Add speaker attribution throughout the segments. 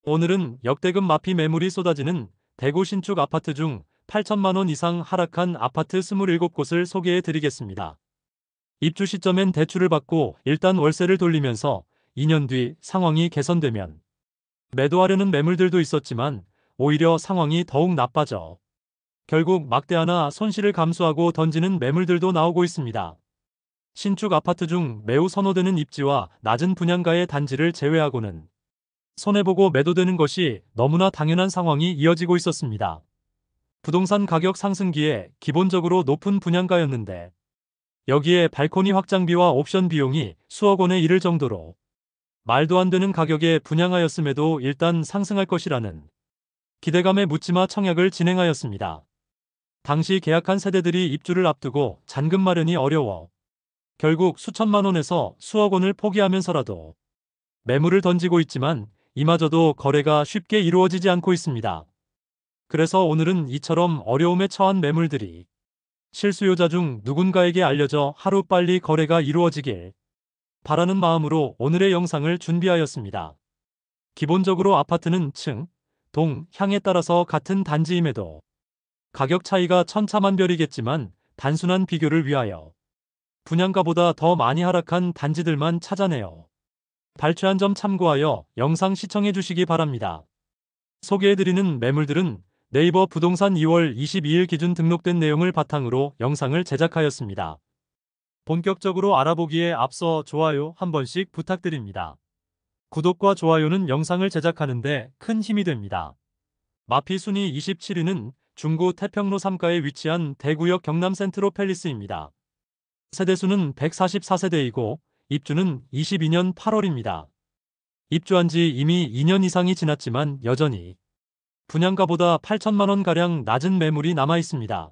Speaker 1: 오늘은 역대급 마피 매물이 쏟아지는 대구 신축 아파트 중 8천만 원 이상 하락한 아파트 27곳을 소개해 드리겠습니다. 입주 시점엔 대출을 받고 일단 월세를 돌리면서 2년 뒤 상황이 개선되면 매도하려는 매물들도 있었지만 오히려 상황이 더욱 나빠져 결국 막대하나 손실을 감수하고 던지는 매물들도 나오고 있습니다. 신축 아파트 중 매우 선호되는 입지와 낮은 분양가의 단지를 제외하고는 손해보고 매도되는 것이 너무나 당연한 상황이 이어지고 있었습니다. 부동산 가격 상승기에 기본적으로 높은 분양가였는데 여기에 발코니 확장비와 옵션 비용이 수억 원에 이를 정도로 말도 안 되는 가격에 분양하였음에도 일단 상승할 것이라는 기대감에 묻지마 청약을 진행하였습니다. 당시 계약한 세대들이 입주를 앞두고 잔금 마련이 어려워 결국 수천만 원에서 수억 원을 포기하면서라도 매물을 던지고 있지만 이마저도 거래가 쉽게 이루어지지 않고 있습니다. 그래서 오늘은 이처럼 어려움에 처한 매물들이 실수요자 중 누군가에게 알려져 하루빨리 거래가 이루어지길 바라는 마음으로 오늘의 영상을 준비하였습니다. 기본적으로 아파트는 층, 동, 향에 따라서 같은 단지임에도 가격 차이가 천차만별이겠지만 단순한 비교를 위하여 분양가보다 더 많이 하락한 단지들만 찾아내어 발췌한 점 참고하여 영상 시청해 주시기 바랍니다. 소개해드리는 매물들은 네이버 부동산 2월 22일 기준 등록된 내용을 바탕으로 영상을 제작하였습니다. 본격적으로 알아보기에 앞서 좋아요 한 번씩 부탁드립니다. 구독과 좋아요는 영상을 제작하는데 큰 힘이 됩니다. 마피 순위 27위는 중구 태평로 3가에 위치한 대구역 경남 센트로 팰리스입니다. 세대수는 144세대이고 입주는 22년 8월입니다. 입주한 지 이미 2년 이상이 지났지만 여전히 분양가보다 8천만 원가량 낮은 매물이 남아 있습니다.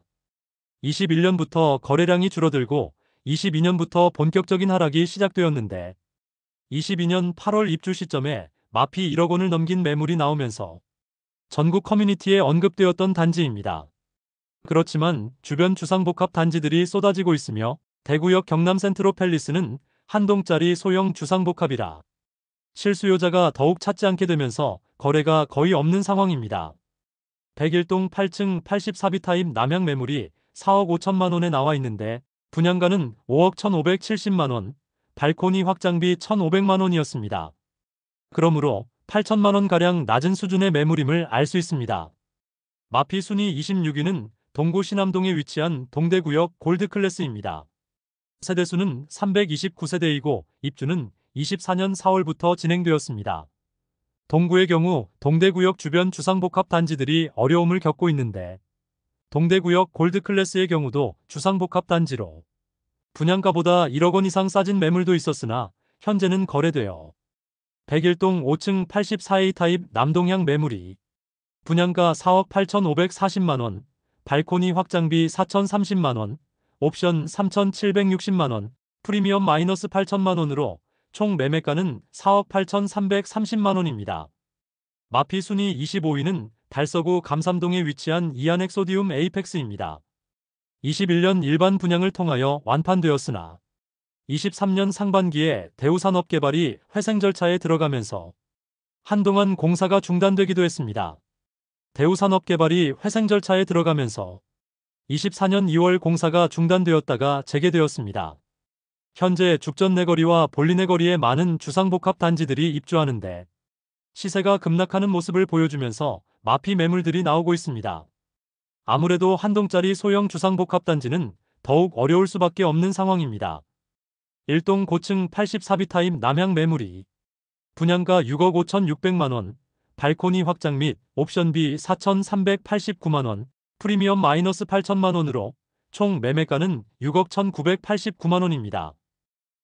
Speaker 1: 21년부터 거래량이 줄어들고 22년부터 본격적인 하락이 시작되었는데 22년 8월 입주 시점에 마피 1억 원을 넘긴 매물이 나오면서 전국 커뮤니티에 언급되었던 단지입니다. 그렇지만 주변 주상복합 단지들이 쏟아지고 있으며 대구역 경남 센트로 팰리스는 한 동짜리 소형 주상복합이라 실수요자가 더욱 찾지 않게 되면서 거래가 거의 없는 상황입니다. 101동 8층 84비 타입 남향 매물이 4억 5천만 원에 나와 있는데 분양가는 5억 1,570만 원, 발코니 확장비 1,500만 원이었습니다. 그러므로 8천만 원가량 낮은 수준의 매물임을 알 수 있습니다. 마피 순위 26위는 동구 신암동에 위치한 동대구역 골드클래스입니다. 세대수는 329세대이고 입주는 24년 4월부터 진행되었습니다. 동구의 경우 동대구역 주변 주상복합 단지들이 어려움을 겪고 있는데 동대구역 골드클래스의 경우도 주상복합 단지로 분양가보다 1억 원 이상 싸진 매물도 있었으나 현재는 거래되어 101동 5층 84A 타입 남동향 매물이 분양가 4억 8,540만 원, 발코니 확장비 4,030만 원, 옵션 3,760만 원, 프리미엄 마이너스 8천만 원으로 총 매매가는 4억 8,330만 원입니다. 마피 순위 25위는 달서구 감삼동에 위치한 이안엑 소디움 에이펙스입니다. 21년 일반 분양을 통하여 완판되었으나 23년 상반기에 대우산업개발이 회생 절차에 들어가면서 한동안 공사가 중단되기도 했습니다. 대우산업개발이 회생 절차에 들어가면서 24년 2월 공사가 중단되었다가 재개되었습니다. 현재 죽전내거리와 볼리내거리에 많은 주상복합 단지들이 입주하는데 시세가 급락하는 모습을 보여주면서 마피 매물들이 나오고 있습니다. 아무래도 한 동짜리 소형 주상복합 단지는 더욱 어려울 수밖에 없는 상황입니다. 1동 고층 84비 타입 남향 매물이 분양가 6억 5,600만 원, 발코니 확장 및 옵션비 4,389만 원, 프리미엄 마이너스 8천만 원으로 총 매매가는 6억 1,989만 원입니다.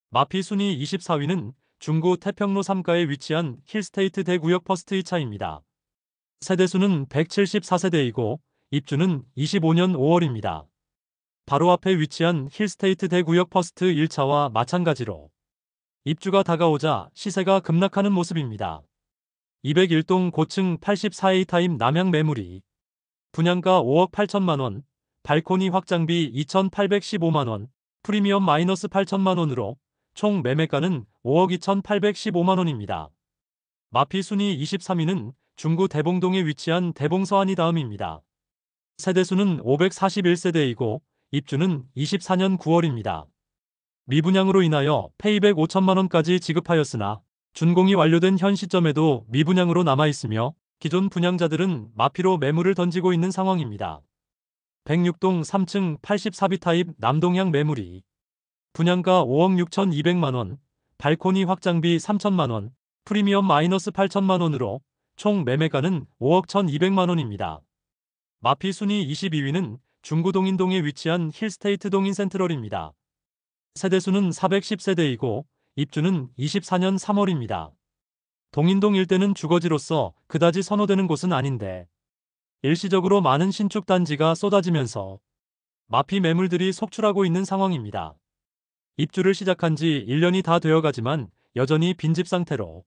Speaker 1: 마피 순위 24위는 중구 태평로 3가에 위치한 힐스테이트 대구역 퍼스트 2차입니다. 세대수는 174세대이고 입주는 25년 5월입니다. 바로 앞에 위치한 힐스테이트 대구역 퍼스트 1차와 마찬가지로 입주가 다가오자 시세가 급락하는 모습입니다. 201동 고층 84A 타입 남향 매물이 분양가 5억 8천만 원, 발코니 확장비 2,815만 원, 프리미엄 마이너스 8천만 원으로 총 매매가는 5억 2,815만 원입니다. 마피 순위 23위는 중구 대봉동에 위치한 대봉서안이 다음입니다. 세대수는 541세대이고 입주는 24년 9월입니다. 미분양으로 인하여 페이백 5천만 원까지 지급하였으나 준공이 완료된 현 시점에도 미분양으로 남아있으며 기존 분양자들은 마피로 매물을 던지고 있는 상황입니다. 106동 3층 84비 타입 남동향 매물이 분양가 5억 6,200만 원, 발코니 확장비 3천만 원, 프리미엄 마이너스 8천만 원으로 총 매매가는 5억 1,200만 원입니다. 마피 순위 22위는 중구 동인동에 위치한 힐스테이트 동인 센트럴입니다. 세대수는 410세대이고 입주는 24년 3월입니다. 동인동 일대는 주거지로서 그다지 선호되는 곳은 아닌데 일시적으로 많은 신축 단지가 쏟아지면서 마피 매물들이 속출하고 있는 상황입니다. 입주를 시작한 지 1년이 다 되어가지만 여전히 빈집 상태로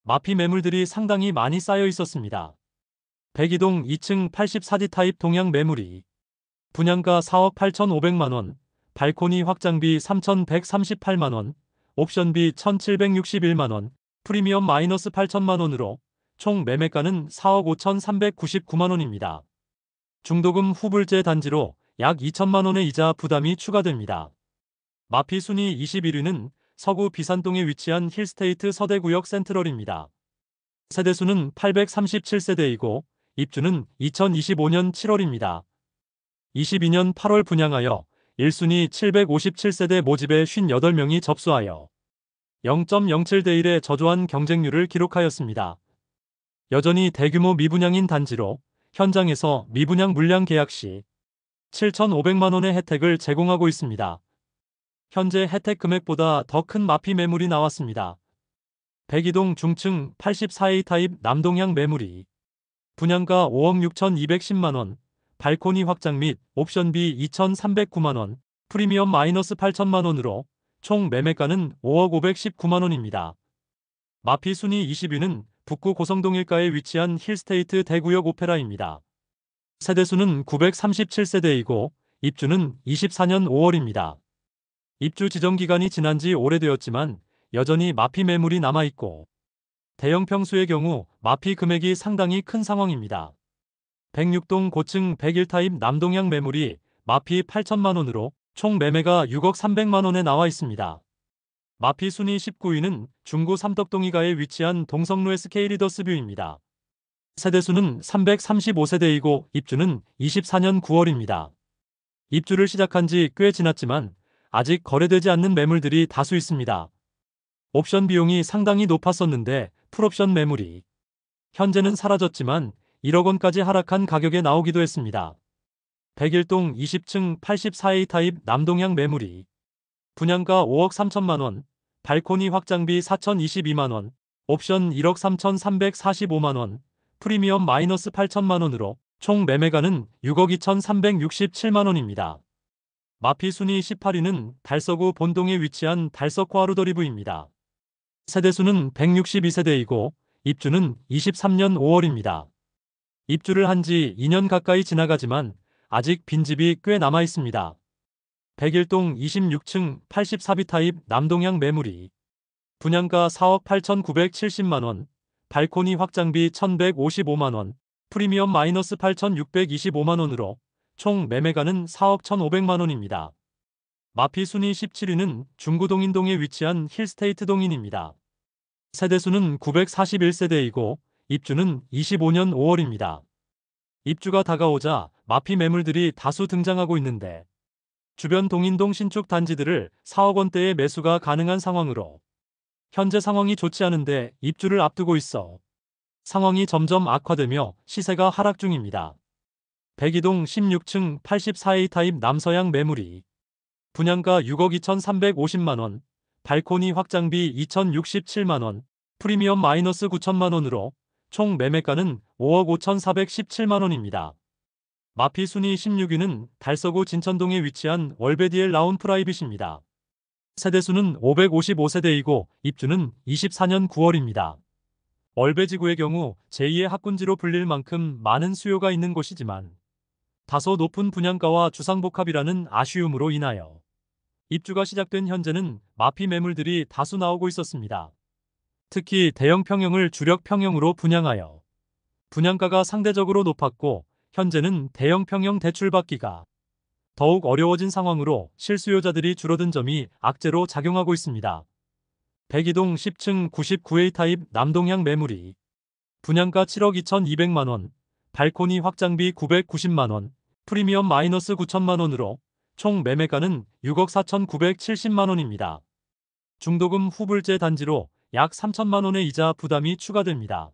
Speaker 1: 마피 매물들이 상당히 많이 쌓여 있었습니다. 102동 2층 84D 타입 동양 매물이 분양가 4억 8,500만 원, 발코니 확장비 3,138만 원, 옵션비 1,761만 원, 프리미엄 마이너스 8천만 원으로 총 매매가는 4억 5,399만 원입니다. 중도금 후불제 단지로 약 2천만 원의 이자 부담이 추가됩니다. 마피 순위 21위는 서구 비산동에 위치한 힐스테이트 서대구역 센트럴입니다. 세대수는 837세대이고 입주는 2025년 7월입니다. 22년 8월 분양하여 1순위 757세대 모집에 58명이 접수하여 0.07대 1의 저조한 경쟁률을 기록하였습니다. 여전히 대규모 미분양인 단지로 현장에서 미분양 물량 계약 시 7,500만 원의 혜택을 제공하고 있습니다. 현재 혜택 금액보다 더 큰 마피 매물이 나왔습니다. 102동 중층 84A 타입 남동향 매물이 분양가 5억 6,210만 원, 발코니 확장 및 옵션비 2,309만 원, 프리미엄 마이너스 8천만 원으로 총 매매가는 5억 519만 원입니다. 마피 순위 20위는 북구 고성동 일가에 위치한 힐스테이트 대구역 오페라입니다. 세대수는 937세대이고 입주는 24년 5월입니다. 입주 지정 기간이 지난 지 오래되었지만 여전히 마피 매물이 남아있고 대형 평수의 경우 마피 금액이 상당히 큰 상황입니다. 106동 고층 101타입 남동향 매물이 마피 8천만 원으로 총 매매가 6억 300만 원에 나와 있습니다. 마피 순위 19위는 중구 삼덕동이가에 위치한 동성로 SK 리더스뷰입니다. 세대수는 335세대이고 입주는 24년 9월입니다. 입주를 시작한 지 꽤 지났지만 아직 거래되지 않는 매물들이 다수 있습니다. 옵션 비용이 상당히 높았었는데 풀옵션 매물이 현재는 사라졌지만 1억 원까지 하락한 가격에 나오기도 했습니다. 101동 20층 84A 타입 남동향 매물이 분양가 5억 3천만 원, 발코니 확장비 4,022만 원, 옵션 1억 3,345만 원, 프리미엄 마이너스 8천만 원으로 총 매매가는 6억 2,367만 원입니다. 마피 순위 18위는 달서구 본동에 위치한 달서코 아루더리브입니다. 세대수는 162세대이고 입주는 23년 5월입니다. 입주를 한 지 2년 가까이 지나가지만 아직 빈집이 꽤 남아 있습니다. 101동 26층 84비 타입 남동향 매물이 분양가 4억 8,970만 원, 발코니 확장비 1,155만 원, 프리미엄 마이너스 8,625만 원으로 총 매매가는 4억 1,500만 원입니다. 마피 순위 17위는 중구 동인동에 위치한 힐스테이트 동인입니다. 세대수는 941세대이고 입주는 25년 5월입니다. 입주가 다가오자 마피 매물들이 다수 등장하고 있는데 주변 동인동 신축 단지들을 4억 원대의 매수가 가능한 상황으로 현재 상황이 좋지 않은데 입주를 앞두고 있어 상황이 점점 악화되며 시세가 하락 중입니다. 102동 16층 84A 타입 남서양 매물이 분양가 6억 2,350만 원, 발코니 확장비 2,067만 원, 프리미엄 마이너스 9천만 원으로 총 매매가는 5억 5,417만 원입니다. 마피 순위 16위는 달서구 진천동에 위치한 월베디엘 라운 프라이빗입니다. 세대수는 555세대이고 입주는 24년 9월입니다. 월베지구의 경우 제2의 학군지로 불릴 만큼 많은 수요가 있는 곳이지만 다소 높은 분양가와 주상복합이라는 아쉬움으로 인하여 입주가 시작된 현재는 마피 매물들이 다수 나오고 있었습니다. 특히 대형 평형을 주력 평형으로 분양하여 분양가가 상대적으로 높았고 현재는 대형 평형 대출받기가 더욱 어려워진 상황으로 실수요자들이 줄어든 점이 악재로 작용하고 있습니다. 백이동 10층 99A 타입 남동향 매물이 분양가 7억 2,200만원, 발코니 확장비 990만원, 프리미엄 마이너스 9천만원으로 총 매매가는 6억 4,970만원입니다. 중도금 후불제 단지로 약 3천만원의 이자 부담이 추가됩니다.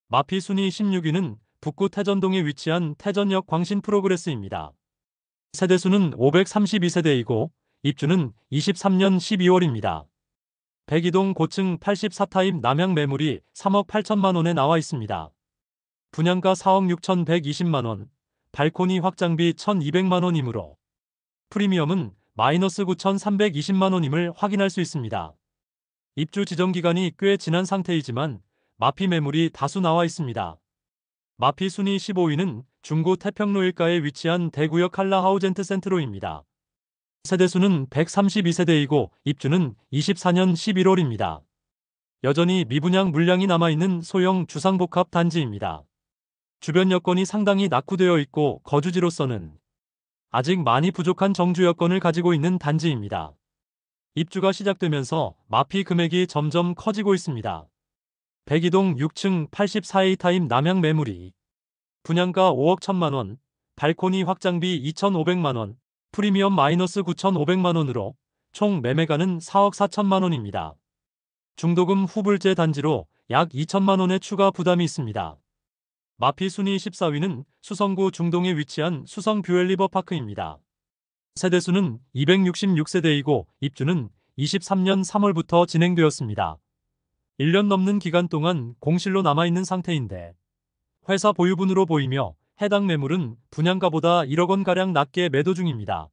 Speaker 1: 마피 순위 16위는 북구 태전동에 위치한 태전역 광신 프로그레스입니다. 세대수는 532세대이고 입주는 23년 12월입니다. 백이동 고층 84타입 남향 매물이 3억 8천만원에 나와 있습니다. 분양가 4억 6,120만원, 발코니 확장비 1,200만원이므로 프리미엄은 마이너스 9,320만원임을 확인할 수 있습니다. 입주 지정기간이 꽤 지난 상태이지만 마피 매물이 다수 나와 있습니다. 마피 순위 15위는 중구 태평로 일가에 위치한 대구역 한라하우젠트 센트로입니다. 세대수는 132세대이고 입주는 24년 11월입니다. 여전히 미분양 물량이 남아있는 소형 주상복합 단지입니다. 주변 여건이 상당히 낙후되어 있고 거주지로서는 아직 많이 부족한 정주 여건을 가지고 있는 단지입니다. 입주가 시작되면서 마피 금액이 점점 커지고 있습니다. 백이동 6층 84A 타입 남향 매물이 분양가 5억 1천만원, 발코니 확장비 2,500만원, 프리미엄 마이너스 9,500만원으로 총 매매가는 4억 4천만원입니다. 중도금 후불제 단지로 약 2천만원의 추가 부담이 있습니다. 마피 순위 14위는 수성구 중동에 위치한 수성 뷰엘리버파크입니다. 세대수는 266세대이고 입주는 23년 3월부터 진행되었습니다. 1년 넘는 기간 동안 공실로 남아있는 상태인데 회사 보유분으로 보이며 해당 매물은 분양가보다 1억 원가량 낮게 매도 중입니다.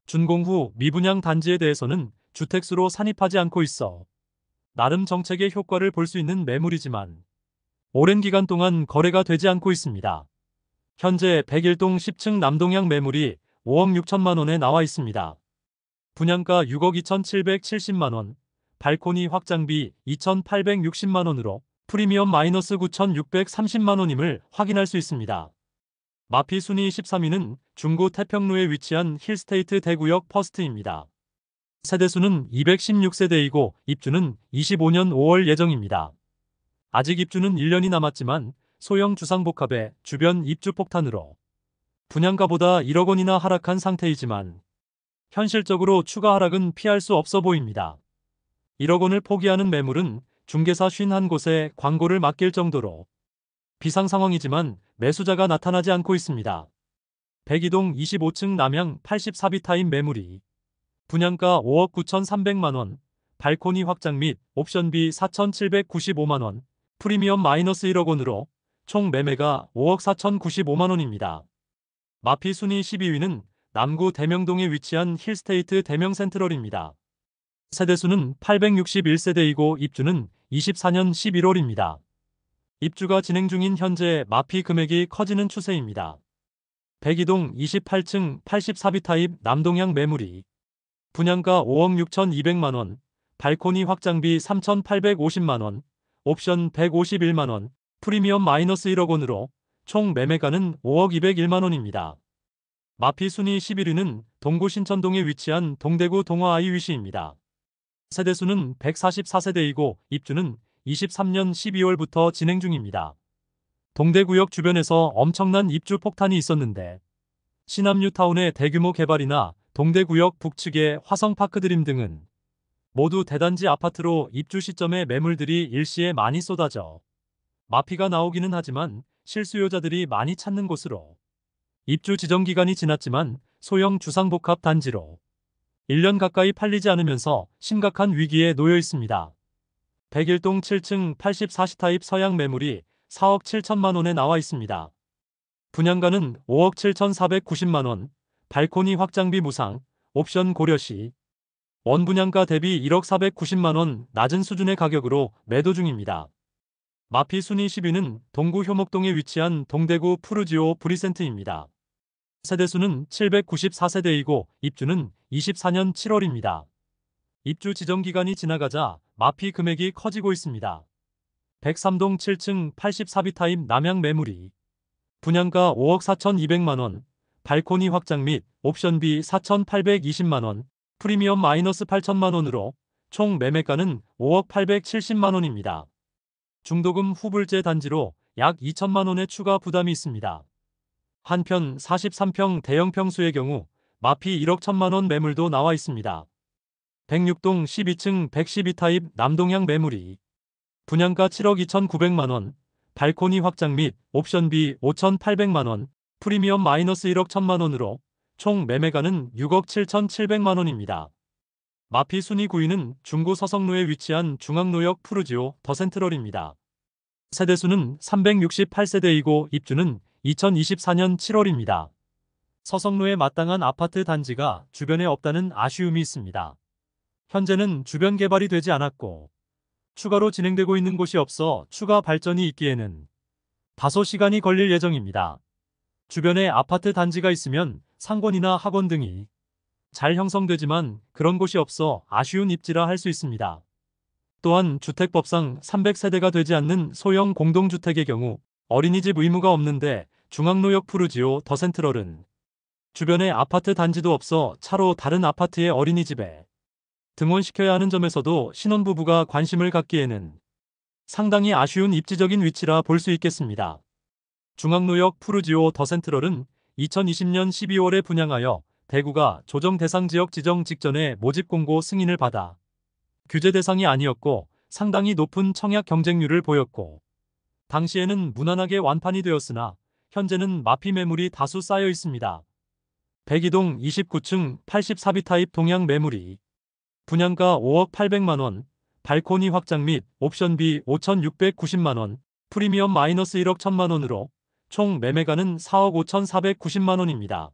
Speaker 1: 준공 후 미분양 단지에 대해서는 주택수로 산입하지 않고 있어 나름 정책의 효과를 볼 수 있는 매물이지만 오랜 기간 동안 거래가 되지 않고 있습니다. 현재 101동 10층 남동향 매물이 5억 6천만원에 나와 있습니다. 분양가 6억 2,770만원, 발코니 확장비 2,860만원으로 프리미엄 마이너스 9,630만원임을 확인할 수 있습니다. 마피 순위 13위는 중구 태평로에 위치한 힐스테이트 대구역 퍼스트입니다. 세대수는 216세대이고 입주는 25년 5월 예정입니다. 아직 입주는 1년이 남았지만 소형 주상복합의 주변 입주 폭탄으로 분양가보다 1억 원이나 하락한 상태이지만 현실적으로 추가 하락은 피할 수 없어 보입니다. 1억 원을 포기하는 매물은 중개사 51곳에 광고를 맡길 정도로 비상 상황이지만 매수자가 나타나지 않고 있습니다. 백이동 25층 남향 84비 타입 매물이 분양가 5억 9,300만원, 발코니 확장 및 옵션비 4,795만원, 프리미엄 마이너스 1억 원으로 총 매매가 5억 4,095만원입니다. 마피 순위 12위는 남구 대명동에 위치한 힐스테이트 대명센트럴입니다. 세대수는 861세대이고 입주는 24년 11월입니다. 입주가 진행 중인 현재 마피 금액이 커지는 추세입니다. 백이동 28층 84비 타입 남동향 매물이 분양가 5억 6,200만원, 발코니 확장비 3,850만원, 옵션 151만원, 프리미엄 마이너스 1억 원으로 총 매매가는 5억 201만원입니다. 마피 순위 11위는 동구 신천동에 위치한 동대구 동화 아이위시입니다. 세대수는 144세대이고 입주는 23년 12월부터 진행 중입니다. 동대구역 주변에서 엄청난 입주 폭탄이 있었는데 신암뉴타운의 대규모 개발이나 동대구역 북측의 화성파크드림 등은 모두 대단지 아파트로 입주 시점에 매물들이 일시에 많이 쏟아져 마피가 나오기는 하지만 실수요자들이 많이 찾는 곳으로 입주 지정 기간이 지났지만 소형 주상복합 단지로 1년 가까이 팔리지 않으면서 심각한 위기에 놓여 있습니다. 101동 7층 84시 타입 서양 매물이 4억 7천만원에 나와 있습니다. 분양가는 5억 7,490만원, 발코니 확장비 무상, 옵션 고려시, 원분양가 대비 1억 490만원 낮은 수준의 가격으로 매도 중입니다. 마피 순위 10위는 동구 효목동에 위치한 동대구 푸르지오 브리센트입니다. 세대수는 794세대이고 입주는 24년 7월입니다. 입주 지정 기간이 지나가자 마피 금액이 커지고 있습니다. 103동 7층 84B 타입 남양 매물이 분양가 5억 4,200만원, 발코니 확장 및 옵션비 4,820만원, 프리미엄 마이너스 8천만원으로 총 매매가는 5억 870만원입니다. 중도금 후불제 단지로 약 2천만원의 추가 부담이 있습니다. 한편 43평 대형 평수의 경우 마피 1억 1천만원 매물도 나와 있습니다. 106동 12층 112 타입 남동향 매물이 분양가 7억 2,900만원, 발코니 확장 및 옵션비 5,800만원, 프리미엄 마이너스 1억 1천만원으로 총 매매가는 6억 7,700만원입니다. 마피 순위 9위는 중구 서성로에 위치한 중앙노역 푸르지오 더센트럴입니다. 세대수는 368세대이고 입주는 2024년 7월입니다. 서성로에 마땅한 아파트 단지가 주변에 없다는 아쉬움이 있습니다. 현재는 주변 개발이 되지 않았고 추가로 진행되고 있는 곳이 없어 추가 발전이 있기에는 다소 시간이 걸릴 예정입니다. 주변에 아파트 단지가 있으면 상권이나 학원 등이 잘 형성되지만 그런 곳이 없어 아쉬운 입지라 할 수 있습니다. 또한 주택법상 300세대가 되지 않는 소형 공동주택의 경우 어린이집 의무가 없는데 중앙노역 푸르지오 더센트럴은 주변에 아파트 단지도 없어 차로 다른 아파트의 어린이집에 등원시켜야 하는 점에서도 신혼부부가 관심을 갖기에는 상당히 아쉬운 입지적인 위치라 볼 수 있겠습니다. 중앙노역 푸르지오 더센트럴은 2020년 12월에 분양하여 대구가 조정 대상 지역 지정 직전에 모집 공고 승인을 받아 규제 대상이 아니었고 상당히 높은 청약 경쟁률을 보였고 당시에는 무난하게 완판이 되었으나 현재는 마피 매물이 다수 쌓여 있습니다. 102동 29층 84B 타입 동양 매물이 분양가 5억 800만원, 발코니 확장 및 옵션비 5,690만원, 프리미엄 마이너스 1억 1천만원으로 총 매매가는 4억 5,490만원입니다.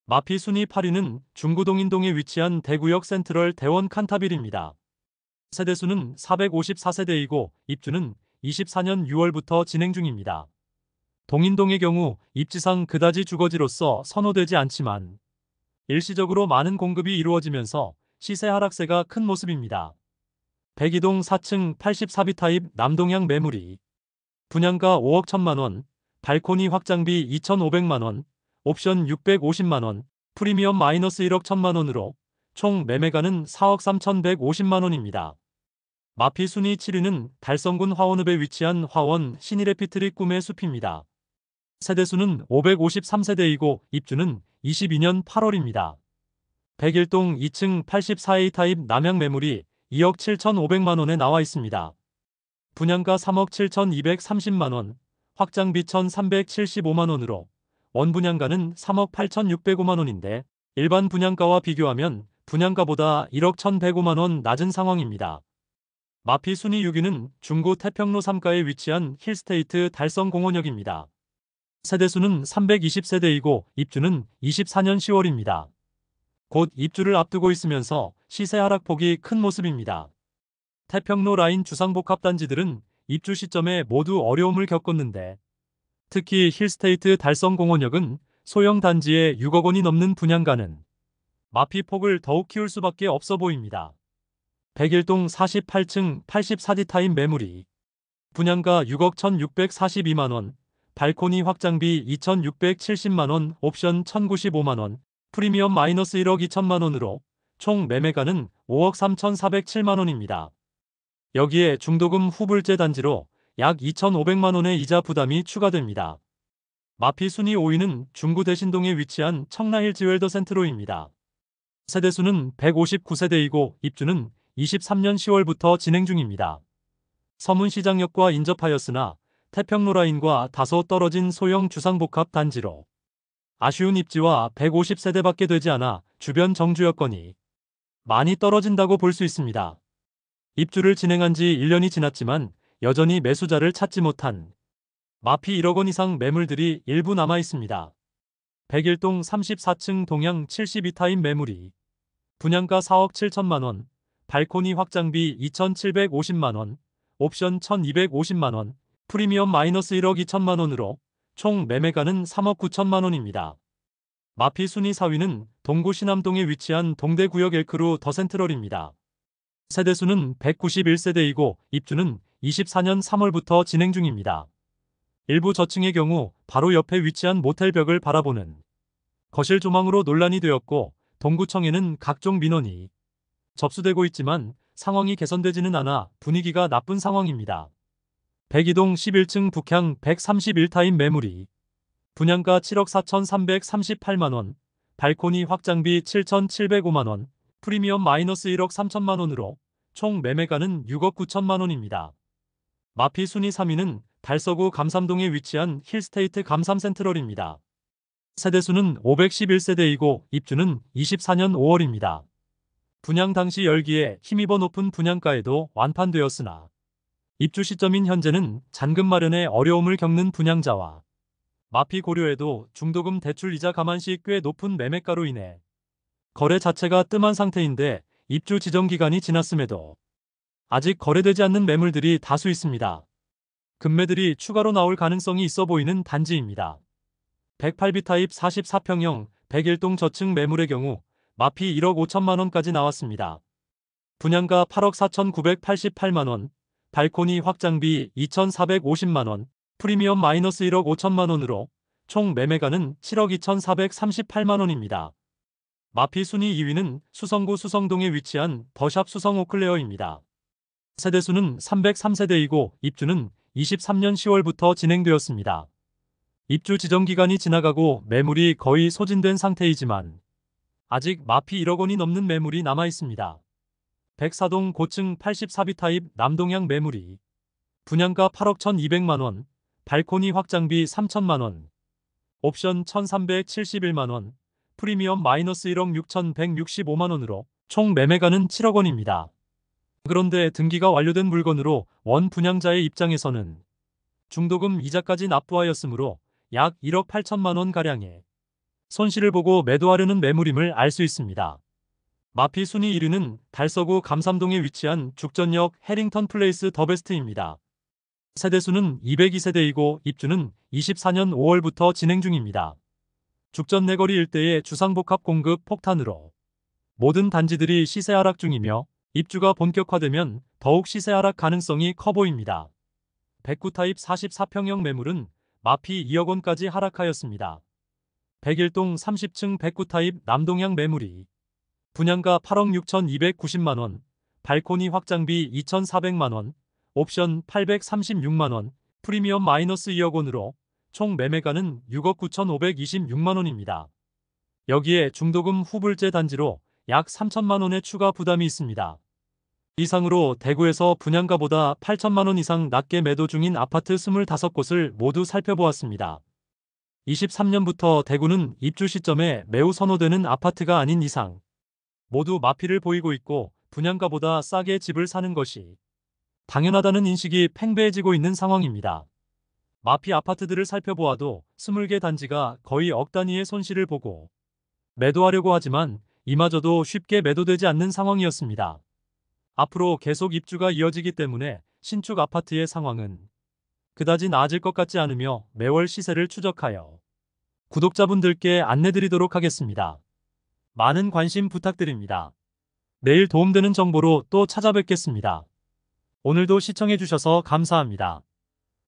Speaker 1: 마피 순위 8위는 중구동인동에 위치한 대구역 센트럴 대원 칸타빌입니다. 세대수는 454세대이고 입주는 24년 6월부터 진행 중입니다. 동인동의 경우 입지상 그다지 주거지로서 선호되지 않지만 일시적으로 많은 공급이 이루어지면서 시세 하락세가 큰 모습입니다. 102동 4층 84B 타입 남동향 매물이 분양가 5억 1천만원, 발코니 확장비 2,500만원, 옵션 650만원, 프리미엄 마이너스 1억 1천만원으로 총 매매가는 4억 3,150만원입니다. 마피 순위 7위는 달성군 화원읍에 위치한 화원 신일에피트리 꿈의 숲입니다. 세대수는 553세대이고 입주는 22년 8월입니다. 101동 2층 84A 타입 남양 매물이 2억 7,500만원에 나와 있습니다. 분양가 3억 7,230만원, 확장비 1,375만원으로 원분양가는 3억 8,605만원인데 일반 분양가와 비교하면 분양가보다 1억 1,105만원 낮은 상황입니다. 마피 순위 6위는 중구 태평로 3가에 위치한 힐스테이트 달성공원역입니다. 세대수는 320세대이고 입주는 24년 10월입니다. 곧 입주를 앞두고 있으면서 시세 하락폭이 큰 모습입니다. 태평로 라인 주상복합단지들은 입주 시점에 모두 어려움을 겪었는데 특히 힐스테이트 달성공원역은 소형 단지에 6억 원이 넘는 분양가는 마피 폭을 더욱 키울 수밖에 없어 보입니다. 101동 48층 84D 타입 매물이 분양가 6억 1,642만원, 발코니 확장비 2,670만원, 옵션 1,095만원, 프리미엄 마이너스 1억 2천만원으로 총 매매가는 5억 3,407만원입니다. 여기에 중도금 후불제 단지로 약 2,500만원의 이자 부담이 추가됩니다. 마피 순위 5위는 중구 대신동에 위치한 청라힐 지웰더 센트로입니다. 세대수는 159세대이고 입주는 23년 10월부터 진행 중입니다. 서문시장역과 인접하였으나 태평로 라인과 다소 떨어진 소형 주상복합 단지로 아쉬운 입지와 150세대밖에 되지 않아 주변 정주 여건이 많이 떨어진다고 볼 수 있습니다. 입주를 진행한 지 1년이 지났지만 여전히 매수자를 찾지 못한 마피 1억 원 이상 매물들이 일부 남아 있습니다. 101동 34층 동양 72타입 매물이 분양가 4억 7천만원, 발코니 확장비 2,750만원, 옵션 1,250만원, 프리미엄 마이너스 1억 2천만원으로 총 매매가는 3억 9천만원입니다. 마피 순위 4위는 동구 신암동에 위치한 동대구역 엘크루 더센트럴입니다. 세대수는 191세대이고 입주는 24년 3월부터 진행 중입니다. 일부 저층의 경우 바로 옆에 위치한 모텔 벽을 바라보는 거실 조망으로 논란이 되었고 동구청에는 각종 민원이 접수되고 있지만 상황이 개선되지는 않아 분위기가 나쁜 상황입니다. 102동 11층 북향 131타임 매물이 분양가 7억 4,338만원, 발코니 확장비 7,705만원, 프리미엄 마이너스 1억 3천만원으로 총 매매가는 6억 9천만원입니다. 마피 순위 3위는 달서구 감삼동에 위치한 힐스테이트 감삼센트럴입니다. 세대수는 511세대이고 입주는 24년 5월입니다. 분양 당시 열기에 힘입어 높은 분양가에도 완판되었으나 입주 시점인 현재는 잔금 마련에 어려움을 겪는 분양자와 마피 고려에도 중도금 대출 이자 감안시 꽤 높은 매매가로 인해 거래 자체가 뜸한 상태인데 입주 지정 기간이 지났음에도 아직 거래되지 않는 매물들이 다수 있습니다. 급매들이 추가로 나올 가능성이 있어 보이는 단지입니다. 108B 타입 44평형 101동 저층 매물의 경우 마피 1억 5천만원까지 나왔습니다. 분양가 8억 4,988만원, 발코니 확장비 2,450만원, 프리미엄 마이너스 1억 5천만원으로 총 매매가는 7억 2,438만원입니다. 마피 순위 2위는 수성구 수성동에 위치한 더샵 수성 오클레어입니다. 세대수는 303세대이고 입주는 23년 10월부터 진행되었습니다. 입주 지정 기간이 지나가고 매물이 거의 소진된 상태이지만 아직 마피 1억 원이 넘는 매물이 남아 있습니다. 104동 고층 84B 타입 남동향 매물이 분양가 8억 1,200만원, 발코니 확장비 3천만원, 옵션 1,371만원, 프리미엄 마이너스 1억 6,165만원으로 총 매매가는 7억 원입니다. 그런데 등기가 완료된 물건으로 원 분양자의 입장에서는 중도금 이자까지 납부하였으므로 약 1억 8천만원 가량의 손실을 보고 매도하려는 매물임을 알 수 있습니다. 마피 순위 1위는 달서구 감삼동에 위치한 죽전역 해링턴 플레이스 더베스트입니다. 세대수는 202세대이고 입주는 24년 5월부터 진행 중입니다. 죽전 내거리 일대의 주상복합 공급 폭탄으로 모든 단지들이 시세 하락 중이며 입주가 본격화되면 더욱 시세 하락 가능성이 커 보입니다. 109 타입 44평형 매물은 마피 2억 원까지 하락하였습니다. 101동 30층 109 타입 남동향 매물이 분양가 8억 6,290만원, 발코니 확장비 2,400만원, 옵션 836만원, 프리미엄 마이너스 2억 원으로 총 매매가는 6억 9,526만원입니다. 여기에 중도금 후불제 단지로 약 3천만원의 추가 부담이 있습니다. 이상으로 대구에서 분양가보다 8천만원 이상 낮게 매도 중인 아파트 25곳을 모두 살펴보았습니다. 23년부터 대구는 입주 시점에 매우 선호되는 아파트가 아닌 이상 모두 마피를 보이고 있고 분양가보다 싸게 집을 사는 것이 당연하다는 인식이 팽배해지고 있는 상황입니다. 마피 아파트들을 살펴보아도 20개 단지가 거의 억 단위의 손실을 보고 매도하려고 하지만 이마저도 쉽게 매도되지 않는 상황이었습니다. 앞으로 계속 입주가 이어지기 때문에 신축 아파트의 상황은 그다지 나아질 것 같지 않으며 매월 시세를 추적하여 구독자분들께 안내드리도록 하겠습니다. 많은 관심 부탁드립니다. 내일 도움되는 정보로 또 찾아뵙겠습니다. 오늘도 시청해주셔서 감사합니다.